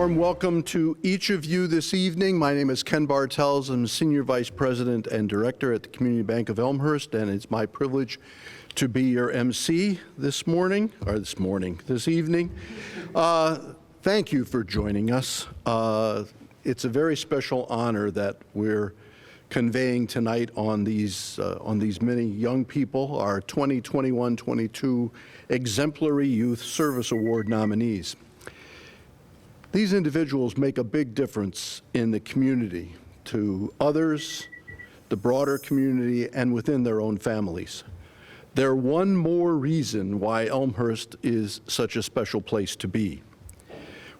warm welcome to each of you this evening. My name is Ken Bartels. I'm Senior Vice President and Director at the Community Bank of Elmhurst, and it's my privilege to be your MC this evening. Thank you for joining us. It's a very special honor that we're conveying tonight on these many young people, our 2021-22 Exemplary Youth Service Award nominees. These individuals make a big difference in the community, to others, the broader community, and within their own families. They're one more reason why Elmhurst is such a special place to be.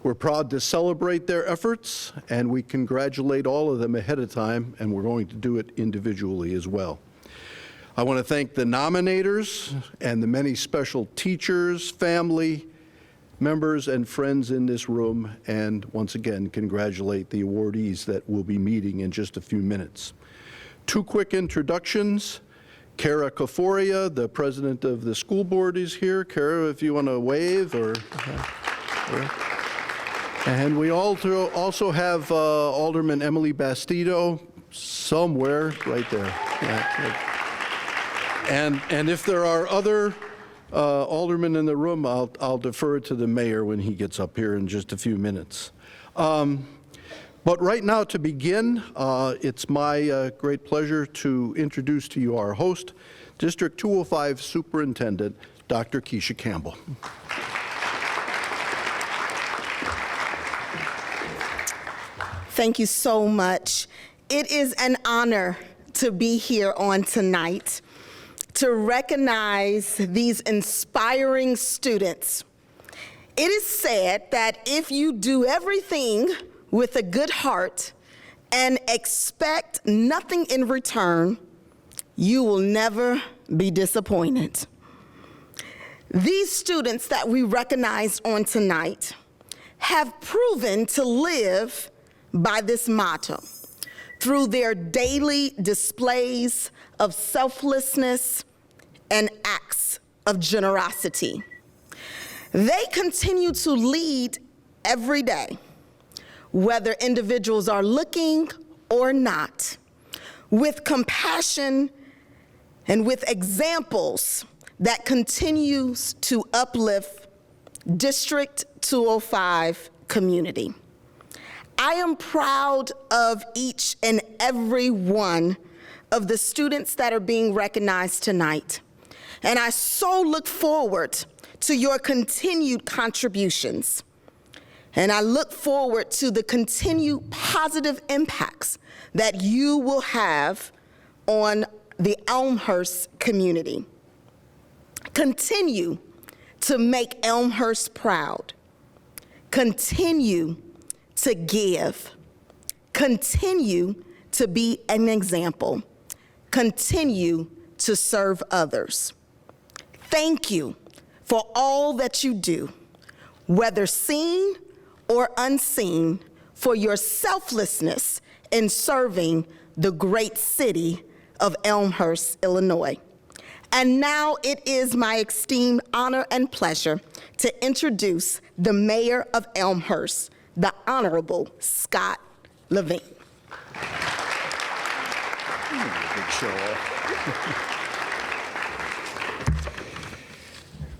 We're proud to celebrate their efforts, and we congratulate all of them ahead of time, and we're going to do it individually as well. I want to thank the nominators and the many special teachers, family members, and friends in this room, and once again, congratulate the awardees that will be meeting in just a few minutes. Two quick introductions. Kara Kaforia, the president of the school board, is here. Kara, if you want to wave or... And we also have Alderman Emily Bastido somewhere right there. Yeah. And if there are other aldermen in the room, I'll defer to the mayor when he gets up here in just a few minutes. But right now, to begin, it's my great pleasure to introduce to you our host, District 205 Superintendent, Dr. Keisha Campbell. Thank you so much. It is an honor to be here on tonight to recognize these inspiring students. It is said that if you do everything with a good heart and expect nothing in return, you will never be disappointed. These students that we recognize on tonight have proven to live by this motto through their daily displays of selflessness and acts of generosity. They continue to lead every day, whether individuals are looking or not, with compassion and with examples that continues to uplift District 205 community. I am proud of each and every one of the students that are being recognized tonight. And I so look forward to your continued contributions. And I look forward to the continued positive impacts that you will have on the Elmhurst community. Continue to make Elmhurst proud. Continue to give, continue to be an example, continue to serve others. Thank you for all that you do, whether seen or unseen, for your selflessness in serving the great city of Elmhurst, Illinois. And now it is my esteemed honor and pleasure to introduce the mayor of Elmhurst, the Honorable Scott Levin. Big show.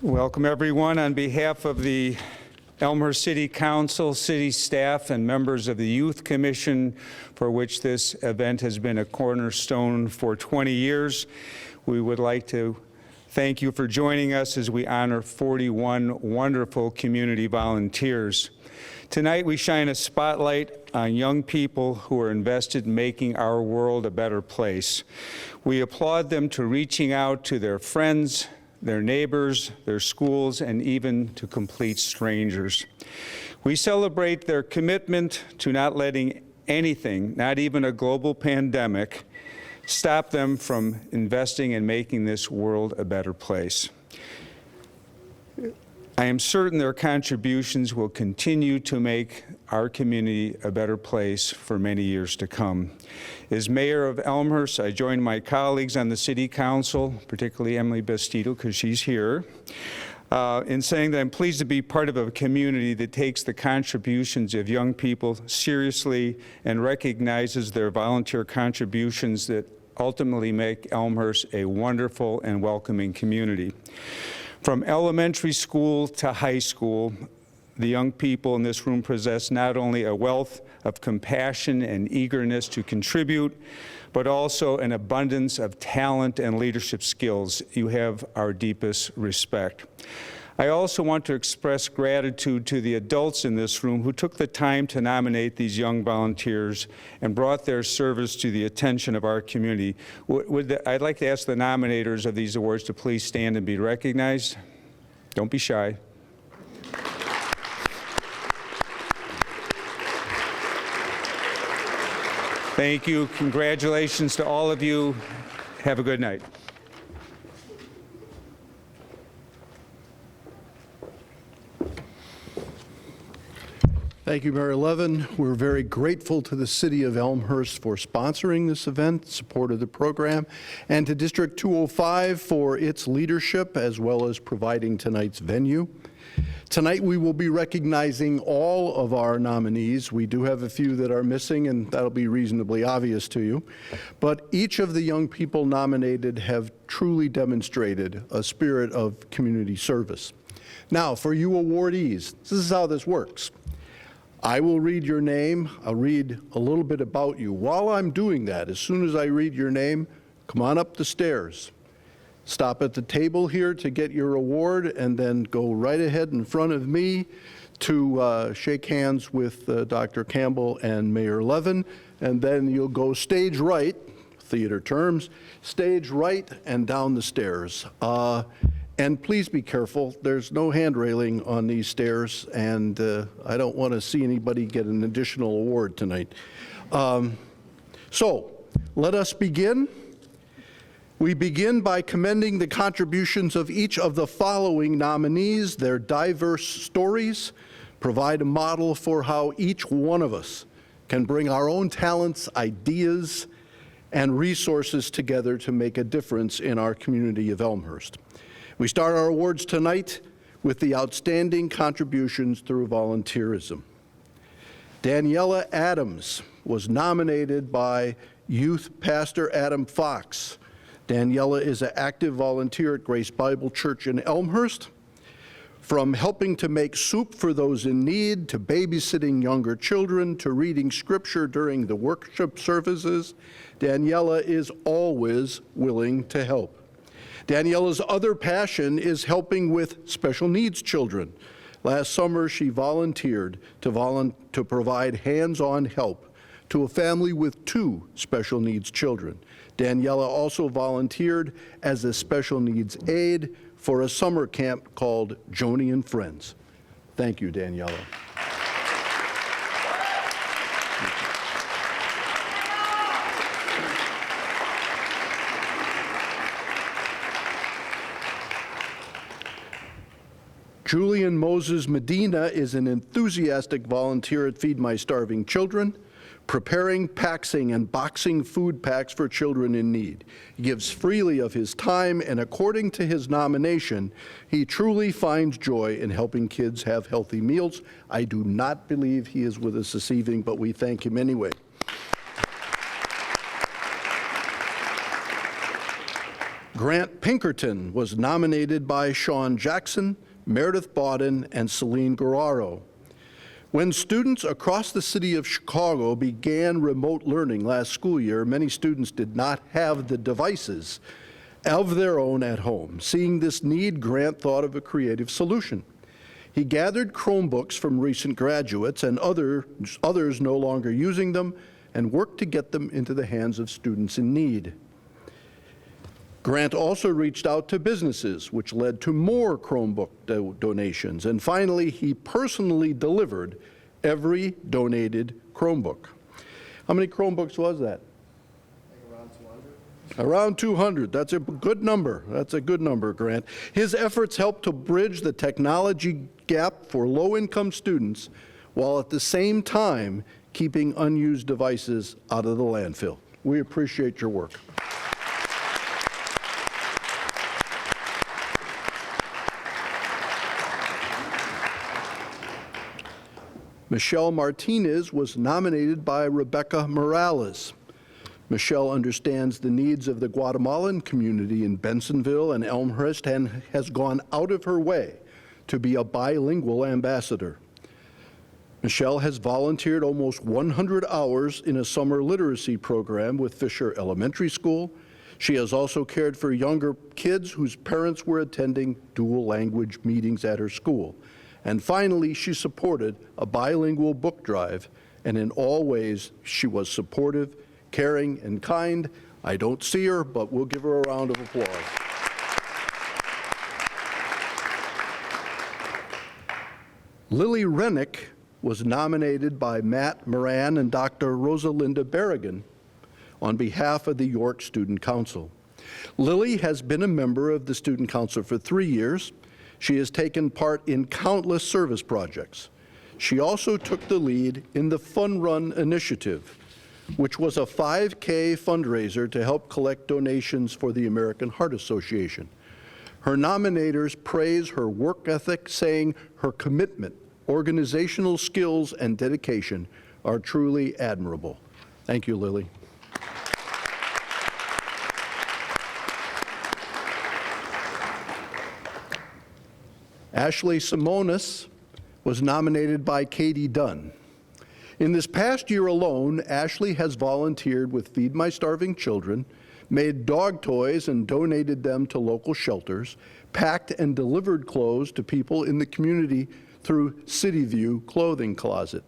Welcome, everyone. On behalf of the Elmhurst City Council, city staff, and members of the Youth Commission, for which this event has been a cornerstone for 20 years, we would like to thank you for joining us as we honor 41 wonderful community volunteers. Tonight, we shine a spotlight on young people who are invested in making our world a better place. We applaud them to reaching out to their friends, their neighbors, their schools, and even to complete strangers. We celebrate their commitment to not letting anything, not even a global pandemic, stop them from investing in making this world a better place. I am certain their contributions will continue to make our community a better place for many years to come. As mayor of Elmhurst, I join my colleagues on the city council, particularly Emily Bastido, because she's here, in saying that I'm pleased to be part of a community that takes the contributions of young people seriously and recognizes their volunteer contributions that ultimately make Elmhurst a wonderful and welcoming community. From elementary school to high school, the young people in this room possess not only a wealth of compassion and eagerness to contribute, but also an abundance of talent and leadership skills. You have our deepest respect. I also want to express gratitude to the adults in this room who took the time to nominate these young volunteers and brought their service to the attention of our community. I'd like to ask the nominators of these awards to please stand and be recognized. Don't be shy. Thank you. Congratulations to all of you. Have a good night. Thank you, Mayor Levin. We're very grateful to the City of Elmhurst for sponsoring this event, support of the program, and to District 205 for its leadership as well as providing tonight's venue. Tonight we will be recognizing all of our nominees. We do have a few that are missing, and that'll be reasonably obvious to you. But each of the young people nominated have truly demonstrated a spirit of community service. Now, for you awardees, this is how this works. I will read your name. I'll read a little bit about you. While I'm doing that, as soon as I read your name, come on up the stairs. Stop at the table here to get your award, and then go right ahead in front of me to shake hands with Dr. Campbell and Mayor Levin, and then you'll go stage right, theater terms, stage right and down the stairs. And please be careful. There's no hand railing on these stairs, and I don't want to see anybody get an additional award tonight. So let us begin. We begin by commending the contributions of each of the following nominees. Their diverse stories provide a model for how each one of us can bring our own talents, ideas, and resources together to make a difference in our community of Elmhurst. We start our awards tonight with the outstanding contributions through volunteerism. Daniela Adams was nominated by Youth Pastor Adam Fox. Daniela is an active volunteer at Grace Bible Church in Elmhurst. From helping to make soup for those in need, to babysitting younger children, to reading scripture during the worship services, Daniela is always willing to help. Daniela's other passion is helping with special needs children. Last summer, she volunteered to provide hands-on help to a family with 2 special needs children. Daniela also volunteered as a special needs aide for a summer camp called Joni and Friends. Thank you, Daniela. Julian Moses Medina is an enthusiastic volunteer at Feed My Starving Children, preparing, packaging, and boxing food packs for children in need. He gives freely of his time, and according to his nomination, he truly finds joy in helping kids have healthy meals. I do not believe he is with us this evening, but we thank him anyway. Grant Pinkerton was nominated by Sean Jackson, Meredith Bawden, and Celine Guerrero. When students across the city of Chicago began remote learning last school year, many students did not have the devices of their own at home. Seeing this need, Grant thought of a creative solution. He gathered Chromebooks from recent graduates and others no longer using them, and worked to get them into the hands of students in need. Grant also reached out to businesses, which led to more Chromebook donations. And finally, he personally delivered every donated Chromebook. How many Chromebooks was that? Around 200. Around 200. That's a good number. That's a good number, Grant. His efforts helped to bridge the technology gap for low-income students, while at the same time keeping unused devices out of the landfill. We appreciate your work. Michelle Martinez was nominated by Rebecca Morales. Michelle understands the needs of the Guatemalan community in Bensonville and Elmhurst and has gone out of her way to be a bilingual ambassador. Michelle has volunteered almost 100 hours in a summer literacy program with Fisher Elementary School. She has also cared for younger kids whose parents were attending dual language meetings at her school. And finally, she supported a bilingual book drive, and in all ways, she was supportive, caring, and kind. I don't see her, but we'll give her a round of applause. Lily Rennick was nominated by Matt Moran and Dr. Rosalinda Berrigan on behalf of the York Student Council. Lily has been a member of the Student Council for 3 years. She has taken part in countless service projects. She also took the lead in the Fun Run initiative, which was a 5K fundraiser to help collect donations for the American Heart Association. Her nominators praise her work ethic, saying her commitment, organizational skills, and dedication are truly admirable. Thank you, Lily. Ashley Simonis was nominated by Katie Dunn. In this past year alone, Ashley has volunteered with Feed My Starving Children, made dog toys and donated them to local shelters, packed and delivered clothes to people in the community through CityView Clothing Closet.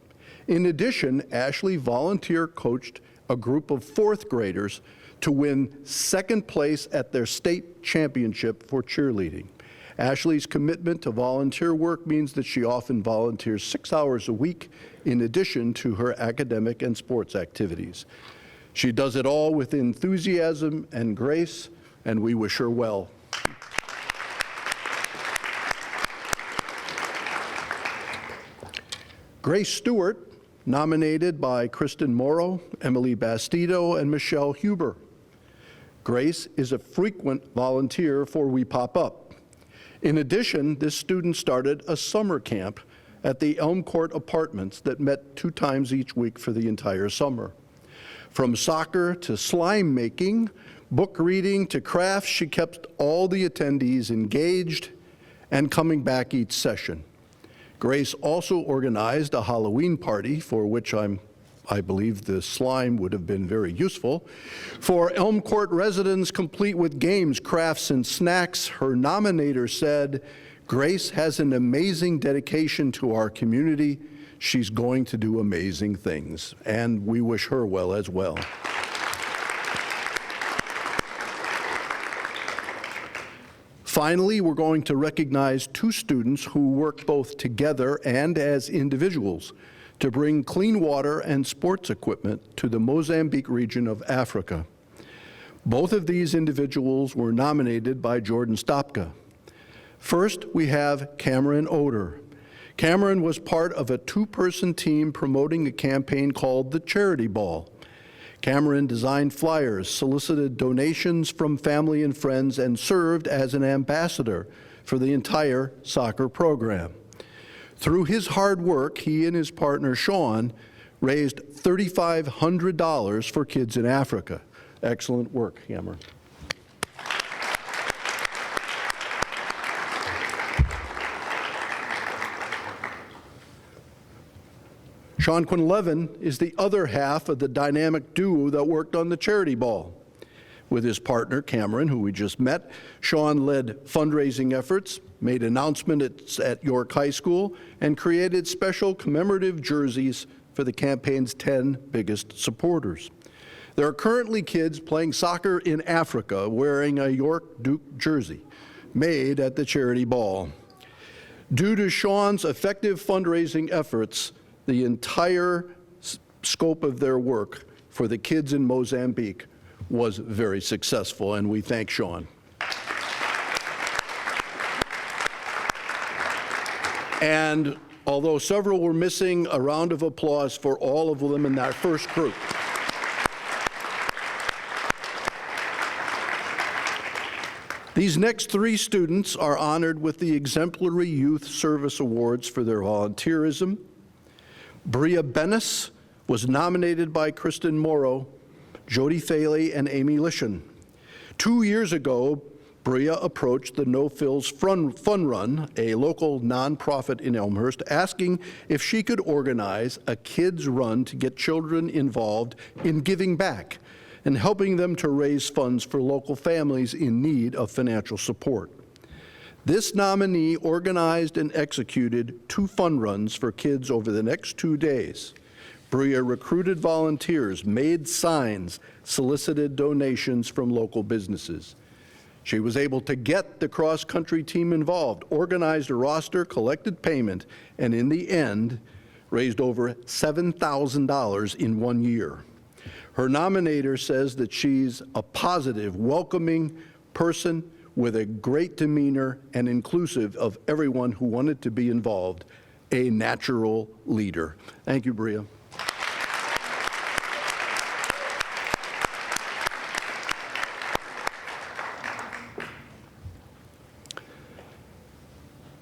In addition, Ashley volunteer coached a group of 4th graders to win 2nd place at their state championship for cheerleading. Ashley's commitment to volunteer work means that she often volunteers 6 hours a week in addition to her academic and sports activities. She does it all with enthusiasm and grace, and we wish her well. Grace Stewart, nominated by Kristen Morrow, Emily Bastido, and Michelle Huber. Grace is a frequent volunteer for We Pop Up. In addition, this student started a summer camp at the Elm Court Apartments that met 2 times each week for the entire summer. From soccer to slime making, book reading to crafts, she kept all the attendees engaged and coming back each session. Grace also organized a Halloween party, for which I believe the slime would have been very useful, for Elm Court residents, complete with games, crafts, and snacks. Her nominator said, "Grace has an amazing dedication to our community. She's going to do amazing things," and we wish her well as well. Finally, we're going to recognize 2 students who work both together and as individuals to bring clean water and sports equipment to the Mozambique region of Africa. Both of these individuals were nominated by Jordan Stopka. First, we have Cameron Oder. Cameron was part of a 2-person team promoting a campaign called the Charity Ball. Cameron designed flyers, solicited donations from family and friends, and served as an ambassador for the entire soccer program. Through his hard work, he and his partner, Sean, raised $3,500 for kids in Africa. Excellent work, Cameron. Sean Quinn-Levin is the other half of the dynamic duo that worked on the Charity Ball. With his partner, Cameron, who we just met, Sean led fundraising efforts, made announcements at York High School, and created special commemorative jerseys for the campaign's 10 biggest supporters. There are currently kids playing soccer in Africa wearing a York Duke jersey made at the Charity Ball. Due to Sean's effective fundraising efforts, the entire scope of their work for the kids in Mozambique was very successful, and we thank Sean. And although several were missing, a round of applause for all of them in that first group. These next 3 students are honored with the Exemplary Youth Service Awards for their volunteerism. Bria Bennis was nominated by Kristen Morrow, Jody Thaley, and Amy Lishan. 2 years ago, Bria approached the No Frills Fun Run, a local nonprofit in Elmhurst, asking if she could organize a kids' run to get children involved in giving back and helping them to raise funds for local families in need of financial support. This nominee organized and executed 2 fun runs for kids over the next 2 days. Bria recruited volunteers, made signs, solicited donations from local businesses. She was able to get the cross-country team involved, organized a roster, collected payment, and in the end, raised over $7,000 in 1 year. Her nominator says that she's a positive, welcoming person with a great demeanor and inclusive of everyone who wanted to be involved, a natural leader. Thank you, Bria.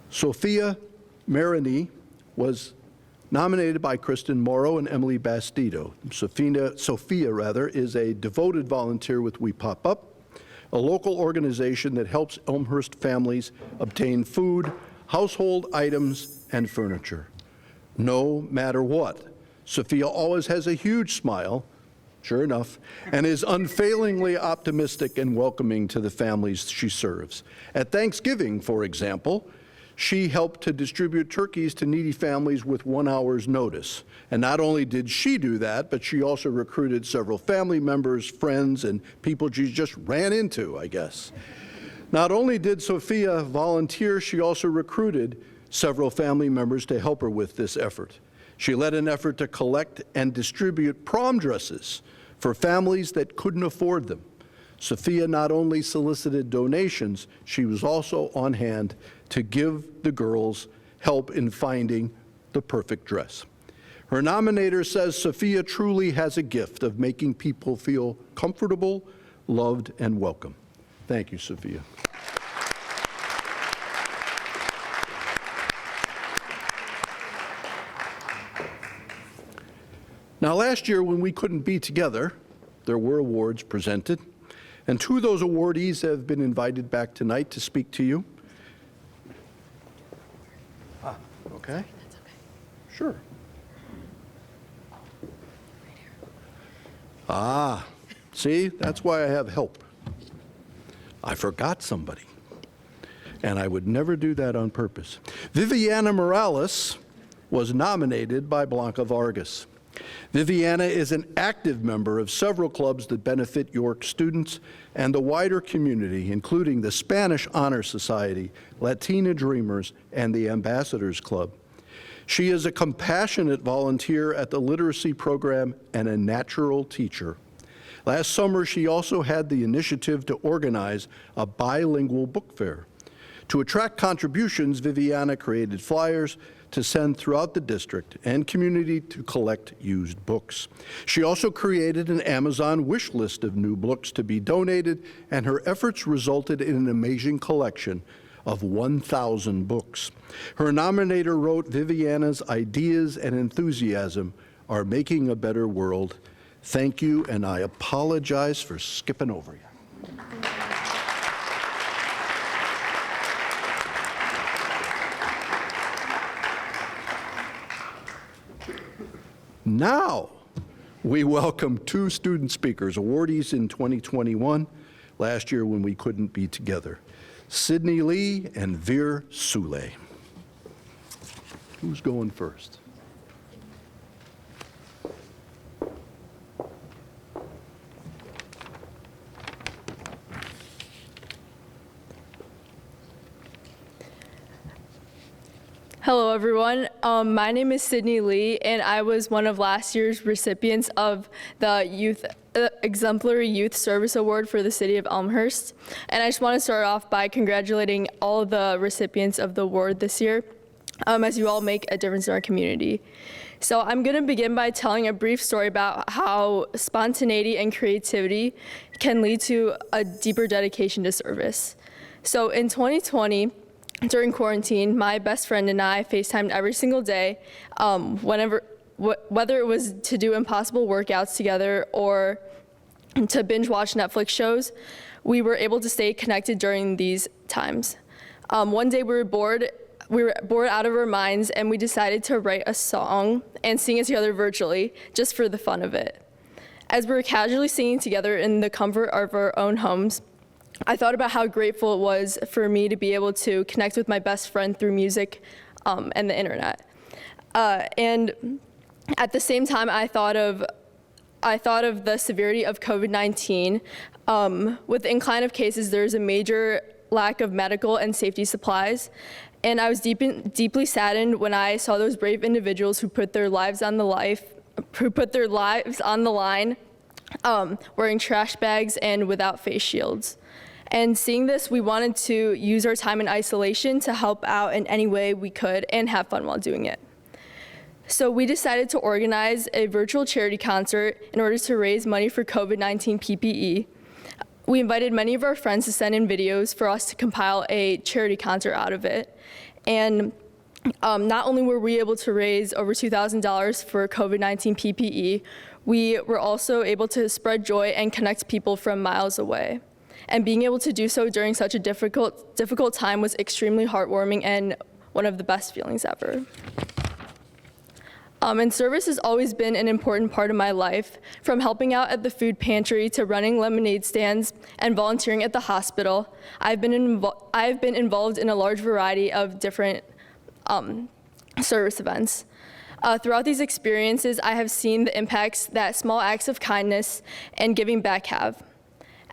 Sophia Marine was nominated by Kristen Morrow and Emily Bastido. Sophia is a devoted volunteer with We Pop Up, a local organization that helps Elmhurst families obtain food, household items, and furniture. No matter what, Sophia always has a huge smile, sure enough, and is unfailingly optimistic and welcoming to the families she serves. At Thanksgiving, for example, she helped to distribute turkeys to needy families with 1 hour's notice. And not only did she do that, but she also recruited several family members, friends, and people she just ran into, I guess. Not only did Sophia volunteer, she also recruited several family members to help her with this effort. She led an effort to collect and distribute prom dresses for families that couldn't afford them. Sophia not only solicited donations, she was also on hand to give the girls help in finding the perfect dress. Her nominator says Sophia truly has a gift of making people feel comfortable, loved, and welcome. Thank you, Sophia. Now, last year when we couldn't be together, there were awards presented, and 2 of those awardees have been invited back tonight to speak to you. Okay? That's okay. Sure. See, that's why I have help. I forgot somebody, and I would never do that on purpose. Viviana Morales was nominated by Blanca Vargas. Viviana is an active member of several clubs that benefit York students and the wider community, including the Spanish Honor Society, Latina Dreamers, and the Ambassadors Club. She is a compassionate volunteer at the literacy program and a natural teacher. Last summer, she also had the initiative to organize a bilingual book fair. To attract contributions, Viviana created flyers to send throughout the district and community to collect used books. She also created an Amazon wish list of new books to be donated, and her efforts resulted in an amazing collection of 1,000 books. Her nominator wrote, "Viviana's ideas and enthusiasm are making a better world. Thank you, and I apologize for skipping over you." Now, we welcome 2 student speakers, awardees in 2021, last year when we couldn't be together, Sydney Lee and Veer Sule. Who's going first? Hello, everyone. My name is Sydney Lee, and I was one of last year's recipients of the Exemplary Youth Service Award for the City of Elmhurst. And I just want to start off by congratulating all of the recipients of the award this year, as you all make a difference in our community. So I'm going to begin by telling a brief story about how spontaneity and creativity can lead to a deeper dedication to service. So in 2020, during quarantine, my best friend and I FaceTimed every single day, whether it was to do impossible workouts together or to binge watch Netflix shows, we were able to stay connected during these times. One day we were bored out of our minds, and we decided to write a song and sing it together virtually, just for the fun of it. As we were casually singing together in the comfort of our own homes, I thought about how grateful it was for me to be able to connect with my best friend through music and the internet. And at the same time, I thought of the severity of COVID-19. With the incline of cases, there's a major lack of medical and safety supplies. And I was deeply saddened when I saw those brave individuals who put their lives on the line, wearing trash bags and without face shields. And seeing this, we wanted to use our time in isolation to help out in any way we could and have fun while doing it. So we decided to organize a virtual charity concert in order to raise money for COVID-19 PPE. We invited many of our friends to send in videos for us to compile a charity concert out of it. And not only were we able to raise over $2,000 for COVID-19 PPE, we were also able to spread joy and connect people from miles away. And being able to do so during such a difficult time was extremely heartwarming and one of the best feelings ever. And service has always been an important part of my life, from helping out at the food pantry to running lemonade stands and volunteering at the hospital. I've been involved in a large variety of different service events. Throughout these experiences, I have seen the impacts that small acts of kindness and giving back have.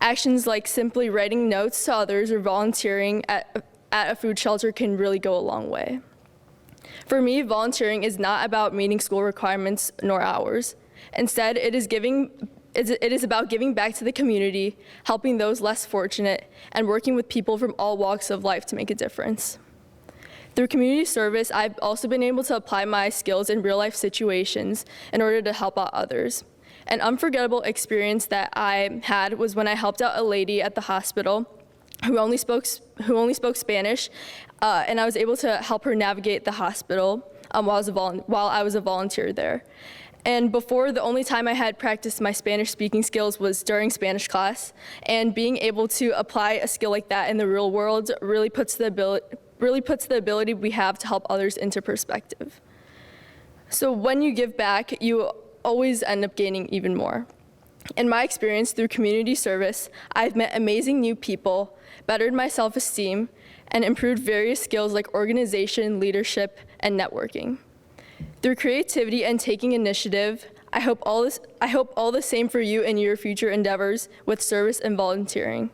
Actions like simply writing notes to others or volunteering at a food shelter can really go a long way. For me, volunteering is not about meeting school requirements nor hours. Instead, it is about giving back to the community, helping those less fortunate, and working with people from all walks of life to make a difference. Through community service, I've also been able to apply my skills in real-life situations in order to help out others. An unforgettable experience that I had was when I helped out a lady at the hospital who only spoke Spanish, and I was able to help her navigate the hospital while I was a volunteer there. And before, the only time I had practiced my Spanish speaking skills was during Spanish class, and being able to apply a skill like that in the real world really puts the ability we have to help others into perspective. So when you give back, you always end up gaining even more. In my experience through community service, I've met amazing new people, bettered my self-esteem, and improved various skills like organization, leadership, and networking. Through creativity and taking initiative, I hope all the same for you in your future endeavors with service and volunteering.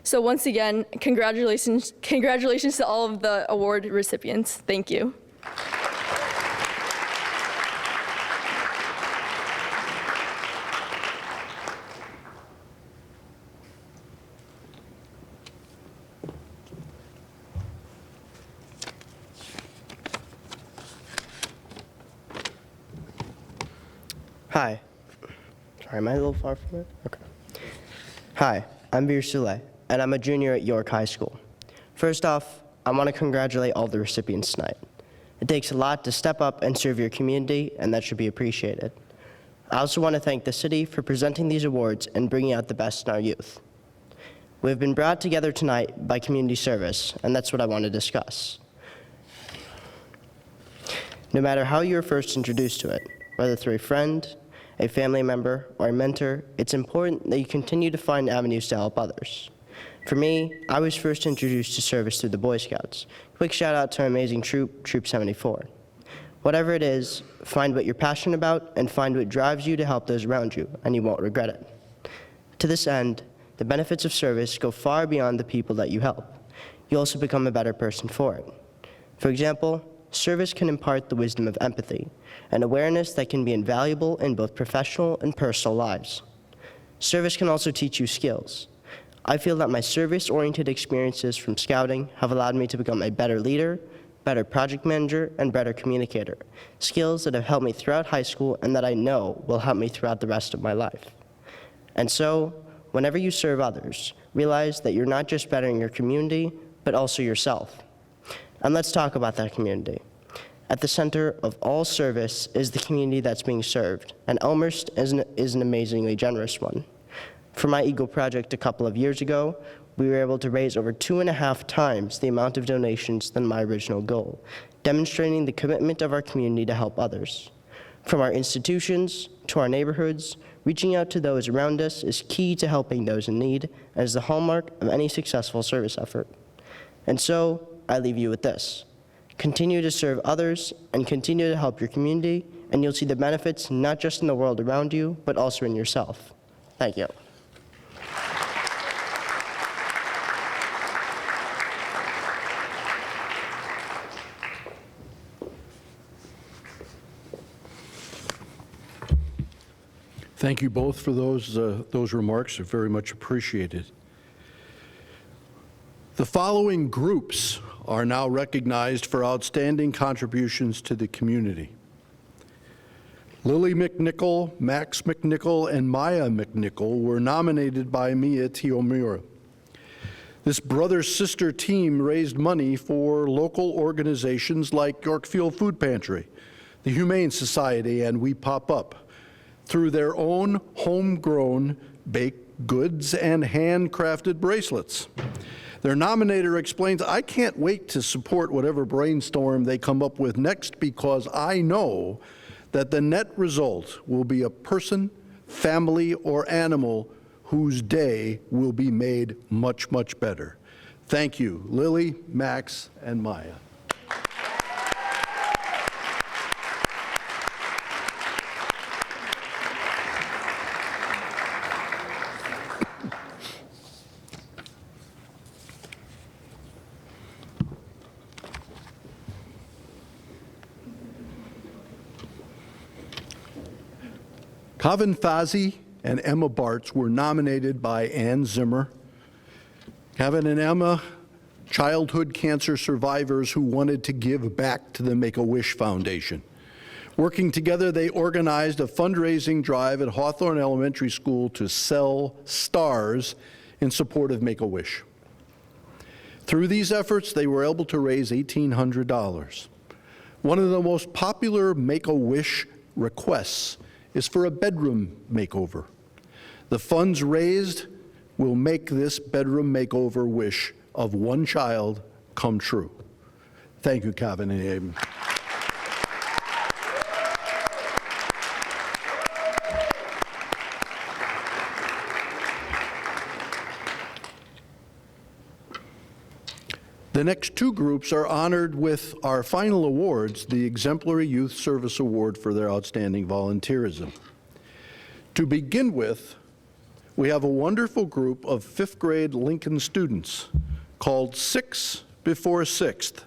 So once again, congratulations to all of the award recipients. Thank you. Hi. Sorry, am I a little far from it? Okay. Hi, I'm Veer Sule, and I'm a junior at York High School. First off, I want to congratulate all the recipients tonight. It takes a lot to step up and serve your community, and that should be appreciated. I also want to thank the city for presenting these awards and bringing out the best in our youth. We have been brought together tonight by community service, and that's what I want to discuss. No matter how you were first introduced to it, whether through a friend, a family member, or a mentor, it's important that you continue to find avenues to help others. For me, I was first introduced to service through the Boy Scouts. Quick shout out to our amazing troop, Troop 74. Whatever it is, find what you're passionate about and find what drives you to help those around you, and you won't regret it. To this end, the benefits of service go far beyond the people that you help. You also become a better person for it. For example, service can impart the wisdom of empathy, an awareness that can be invaluable in both professional and personal lives. Service can also teach you skills. I feel that my service-oriented experiences from scouting have allowed me to become a better leader, better project manager, and better communicator, skills that have helped me throughout high school and that I know will help me throughout the rest of my life. And so, whenever you serve others, realize that you're not just bettering your community, but also yourself. And let's talk about that community. At the center of all service is the community that's being served, and Elmhurst is an amazingly generous one. For my Eagle project a couple of years ago, we were able to raise over 2.5 times the amount of donations than my original goal, demonstrating the commitment of our community to help others. From our institutions to our neighborhoods, reaching out to those around us is key to helping those in need and is the hallmark of any successful service effort. And so, I leave you with this. Continue to serve others and continue to help your community, and you'll see the benefits not just in the world around you, but also in yourself. Thank you. Thank you both for those remarks. They're very much appreciated. The following groups are now recognized for outstanding contributions to the community. Lilly McNichol, Max McNichol, and Maya McNichol were nominated by Mia Teomura. This brother-sister team raised money for local organizations like Yorkfield Food Pantry, the Humane Society, and We Pop Up, through their own homegrown baked goods and handcrafted bracelets. Their nominator explains, "I can't wait to support whatever brainstorm they come up with next because I know that the net result will be a person, family, or animal whose day will be made much, much better." Thank you, Lilly, Max, and Maya. Kavin Fazi and Emma Bartz were nominated by Ann Zimmer. Kavin and Emma, childhood cancer survivors who wanted to give back to the Make-A-Wish Foundation. Working together, they organized a fundraising drive at Hawthorne Elementary School to sell stars in support of Make-A-Wish. Through these efforts, they were able to raise $1,800. One of the most popular Make-A-Wish requests is for a bedroom makeover. The funds raised will make this bedroom makeover wish of one child come true. Thank you, Kevin and Abe. The next two groups are honored with our final awards, the Exemplary Youth Service Award for their outstanding volunteerism. To begin with, we have a wonderful group of 5th grade Lincoln students called 6 Before 6th,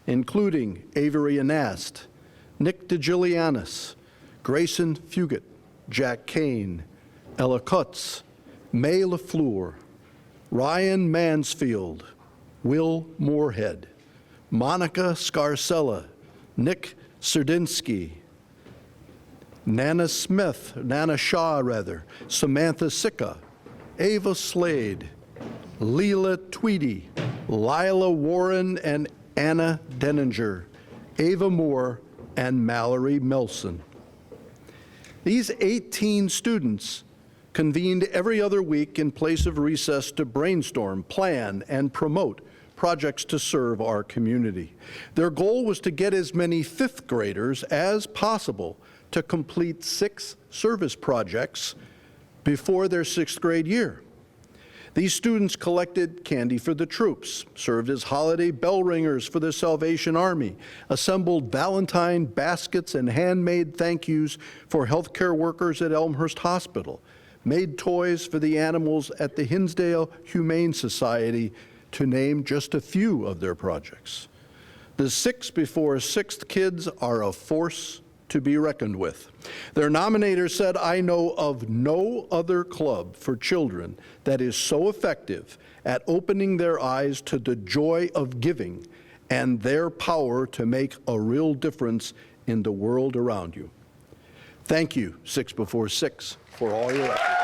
including Avery Anast, Nick DeGilianis, Grayson Fugit, Jack Kane, Ella Kutz, May LaFleur, Ryan Mansfield, Will Moorhead, Monica Scarcella, Nick Serdinsky, Nana Shaw, Samantha Sicca, Ava Slade, Leela Tweedy, Lila Warren and Anna Denninger, Ava Moore, and Mallory Melson. These 18 students convened every other week in place of recess to brainstorm, plan, and promote projects to serve our community. Their goal was to get as many 5th graders as possible to complete 6 service projects before their 6th grade year. These students collected candy for the troops, served as holiday bell ringers for the Salvation Army, assembled Valentine baskets and handmade thank yous for healthcare workers at Elmhurst Hospital, made toys for the animals at the Hinsdale Humane Society, to name just a few of their projects. The 6 Before 6th kids are a force to be reckoned with. Their nominator said, "I know of no other club for children that is so effective at opening their eyes to the joy of giving and their power to make a real difference in the world around you." Thank you, 6 Before 6, for all your efforts.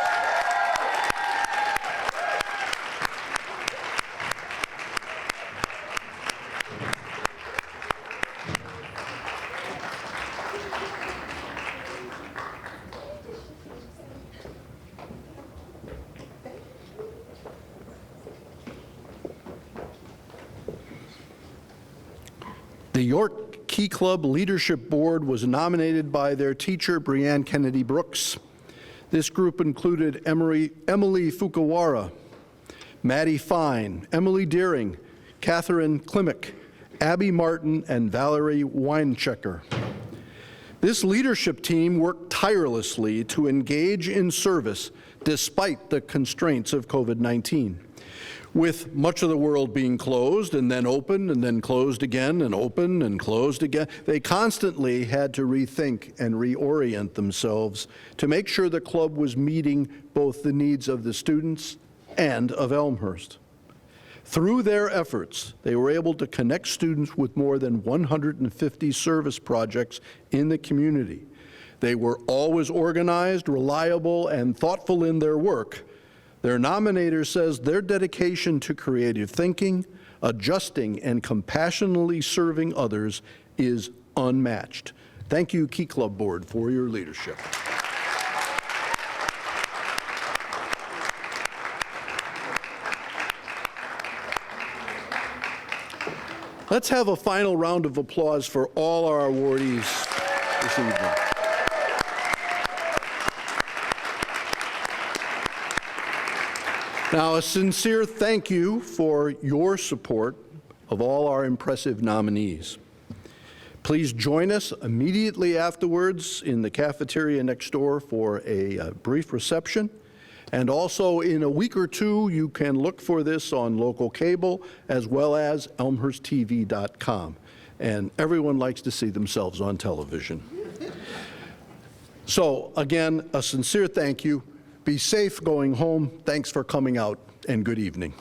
The York Key Club Leadership Board was nominated by their teacher, Brianne Kennedy Brooks. This group included Emily Fukuwara, Maddie Fine, Emily Deering, Catherine Klimick, Abby Martin, and Valerie Weinchecker. This leadership team worked tirelessly to engage in service despite the constraints of COVID-19. With much of the world being closed and then open and then closed again and open and closed again, they constantly had to rethink and reorient themselves to make sure the club was meeting both the needs of the students and of Elmhurst. Through their efforts, they were able to connect students with more than 150 service projects in the community. They were always organized, reliable, and thoughtful in their work. Their nominator says their dedication to creative thinking, adjusting, and compassionately serving others is unmatched. Thank you, Key Club Board, for your leadership. Let's have a final round of applause for all our awardees this evening. Now, a sincere thank you for your support of all our impressive nominees. Please join us immediately afterwards in the cafeteria next door for a brief reception. And also, in a week or two, you can look for this on local cable as well as elmhursttv.com. And everyone likes to see themselves on television. So, again, a sincere thank you. Be safe going home. Thanks for coming out, and good evening.